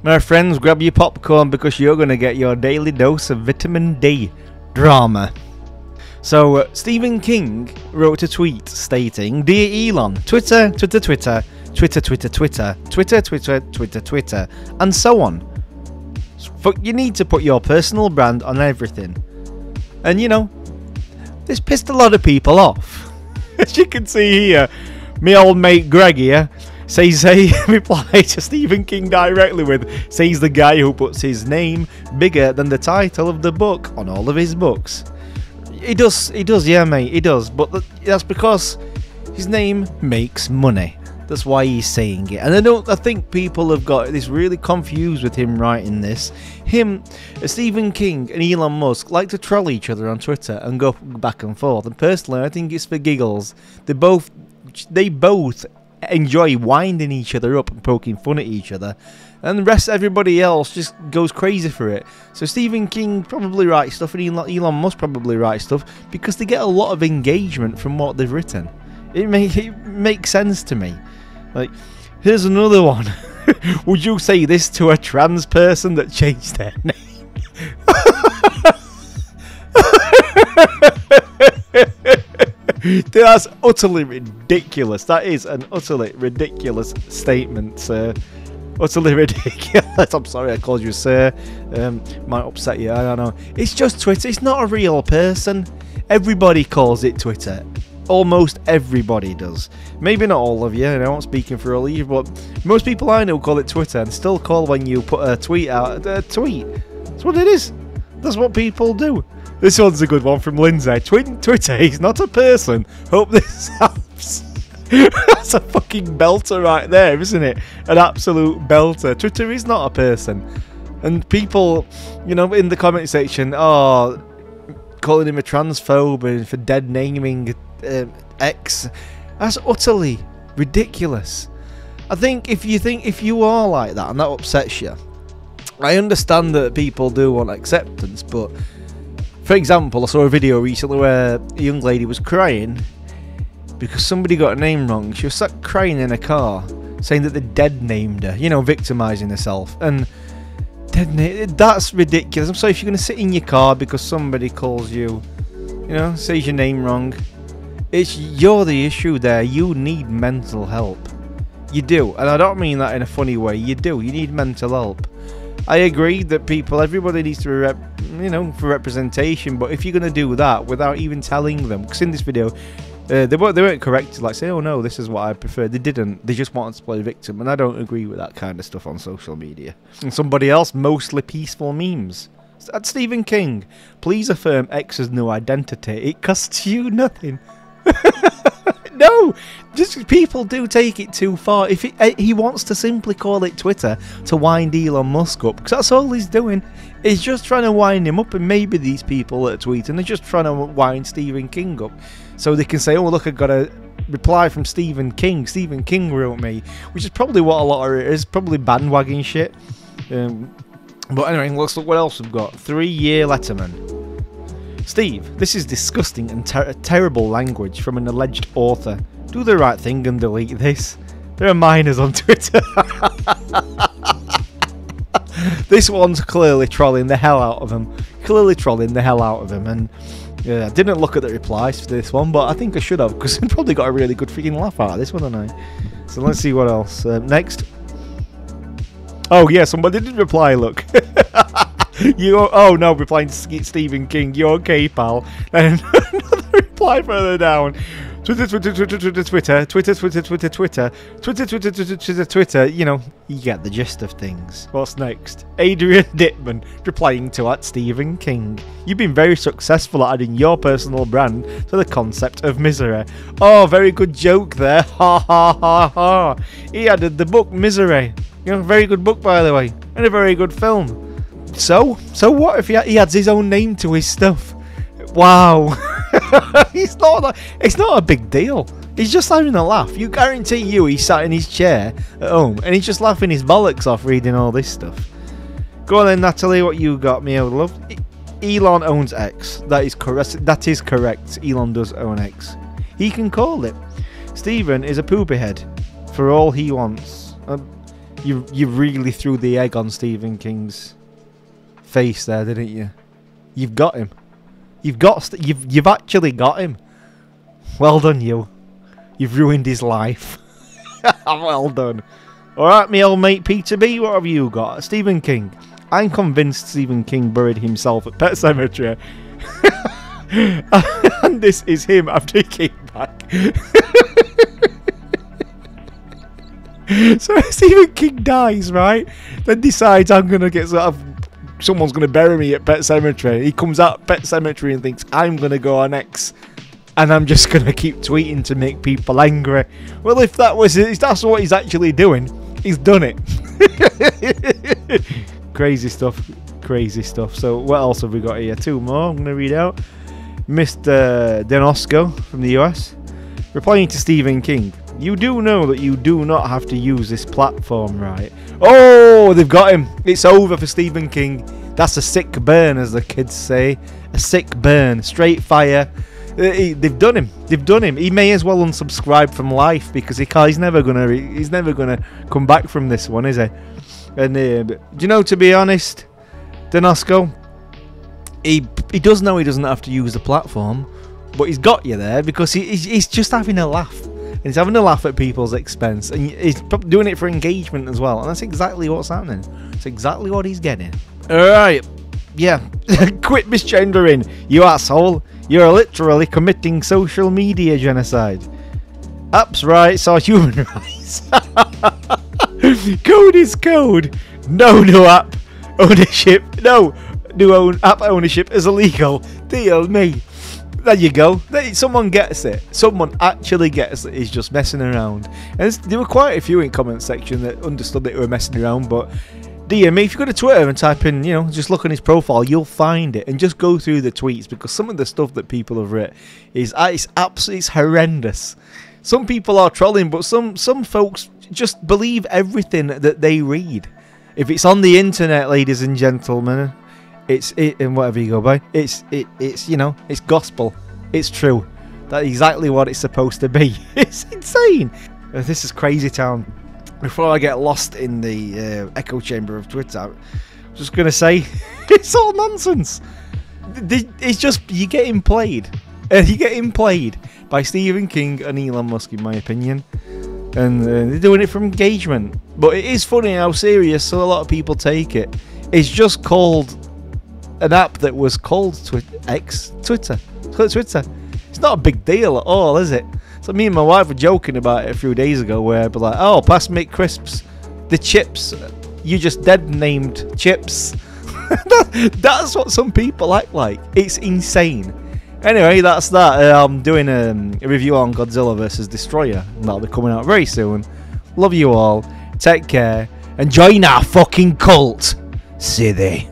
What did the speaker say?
My friends, grab your popcorn because you're going to get your daily dose of vitamin D drama. So, Stephen King wrote a tweet stating, "Dear Elon, Twitter, Twitter, Twitter, Twitter, Twitter, Twitter, Twitter, Twitter, Twitter, Twitter, and so on. You need to put your personal brand on everything." And you know, this pissed a lot of people off. As you can see here, my old mate Greg here says a reply to Stephen King directly with, says the guy who puts his name bigger than the title of the book on all of his books. He does, yeah mate, he does, but that's because his name makes money. That's why he's saying it. And I think people have got this really confused with him writing this. Stephen King and Elon Musk like to troll each other on Twitter and go back and forth. And personally, I think it's for giggles. They both enjoy winding each other up and poking fun at each other. And the rest, everybody else, just goes crazy for it. So Stephen King probably writes stuff and Elon Musk probably writes stuff because they get a lot of engagement from what they've written. It makes sense to me. Like, here's another one. Would you say this to a trans person that changed their name? That's utterly ridiculous. That is an utterly ridiculous statement, sir. Utterly ridiculous. I'm sorry I called you sir. Might upset you, I don't know. It's just Twitter. It's not a real person. Everybody calls it Twitter. Almost everybody does. Maybe not all of you, and I'm not speaking for all of you, but most people I know call it Twitter and still call when you put a tweet out a tweet. That's what it is. That's what people do. This one's a good one from Lindsay. Twitter is not a person. Hope this helps. That's a fucking belter right there, isn't it? An absolute belter. Twitter is not a person. And people, you know, in the comment section, oh, calling him a transphobe and for dead naming X. That's utterly ridiculous. I think if you are like that and that upsets you, I understand that people do want acceptance, but for example, I saw a video recently where a young lady was crying because somebody got a name wrong. She was sat crying in a car, saying that the dead named her, you know, victimising herself. And that's ridiculous. I'm sorry, if you're going to sit in your car because somebody calls you, you know, says your name wrong, you're the issue there. You need mental help. You do. And I don't mean that in a funny way. You do. You need mental help. I agree that everybody needs to, you know, for representation, but if you're going to do that without even telling them, because in this video, they weren't correct to like say, oh no, this is what I prefer. They didn't. They just wanted to play victim, and I don't agree with that kind of stuff on social media. And somebody else, mostly peaceful memes. That's Stephen King. Please affirm X's new identity. It costs you nothing. No, just people do take it too far. If he wants to simply call it Twitter to wind Elon Musk up, because that's all he's doing. He's just trying to wind him up, and maybe these people that are tweeting are just trying to wind Stephen King up, so they can say, "Oh look, I got a reply from Stephen King. Stephen King wrote me," which is probably what a lot of it is. Probably bandwagon shit. But anyway, let's look what else we've got. 3-year Letterman. Steve, this is disgusting and terrible language from an alleged author. Do the right thing and delete this. There are minors on Twitter. This one's clearly trolling the hell out of him. And yeah, I didn't look at the replies for this one, but I think I should have, because I probably got a really good freaking laugh out of this one, haven't I? So let's see what else. Next. Oh yeah, somebody did reply, look. Oh no, replying to Stephen King, you okay, pal? And another reply further down. Twitter, you know, you get the gist of things. What's next? Adrian Dittman replying to @Stephen King. You've been very successful at adding your personal brand to the concept of misery. Oh, very good joke there. Ha ha ha ha. He added the book Misery. You know, very good book by the way, and a very good film. So what if he adds his own name to his stuff? Wow. It's not a big deal. He's just having a laugh. You guarantee he's sat in his chair at home and he's just laughing his bollocks off reading all this stuff. Go on then, Natalie, what you got, me old love? Elon owns X. That is correct. Elon does own X. He can call it. Stephen is a poopy head for all he wants. You really threw the egg on Stephen King's face there, didn't you? You've got him. You've actually got him. Well done, you. You've ruined his life. Well done. Alright, me old mate Peter B, what have you got? Stephen King. I'm convinced Stephen King buried himself at Pet Sematary. And this is him after he came back. So Stephen King dies, right? Then decides I'm going to get sort of... Someone's going to bury me at Pet Sematary. He comes out Pet Sematary and thinks, I'm going to go on X. And I'm just going to keep tweeting to make people angry. Well, if that's what he's actually doing, he's done it. Crazy stuff. Crazy stuff. So what else have we got here? Two more I'm going to read out. Mr. Denosco from the US. Replying to Stephen King. You do know that you do not have to use this platform, right? Oh, they've got him. It's over for Stephen King. That's a sick burn, as the kids say. A sick burn. Straight fire. They've done him. They've done him. He may as well unsubscribe from life because he's never gonna come back from this one, is he? And do you know, to be honest, Denosco, he does know he doesn't have to use the platform, but he's got you there because he's just having a laugh. And he's having a laugh at people's expense, and he's doing it for engagement as well. And that's exactly what's happening. It's exactly what he's getting. All right, yeah. Quit misgendering, you asshole. You're literally committing social media genocide. Apps rights are human rights. Code is code. No new app ownership. No new app ownership is illegal. Deal me. There you go. Someone gets it. Someone actually gets it. He's just messing around. And there were quite a few in comment section that understood that they were messing around, but DM me if you go to Twitter and type in, just look on his profile, you'll find it, and just go through the tweets because some of the stuff that people have written is it's horrendous. Some people are trolling, but some folks just believe everything that they read. If it's on the internet, ladies and gentlemen, and whatever you go by, it's gospel. It's true. That's exactly what it's supposed to be. It's insane. This is crazy town. Before I get lost in the echo chamber of Twitter, I'm just going to say, it's all nonsense. It's just, you're getting played. You're getting played by Stephen King and Elon Musk, in my opinion. And they're doing it for engagement. But it is funny how serious so a lot of people take it. It's just called an app that was called Twitter. It's not a big deal at all, is it? So me and my wife were joking about it a few days ago, where I'd be like, oh, pass me crisps. The chips. You just dead named chips. That's what some people act like. It's insane. Anyway, that's that. I'm doing a review on Godzilla vs. Destroyer. And that'll be coming out very soon. Love you all. Take care. And join our fucking cult. See they.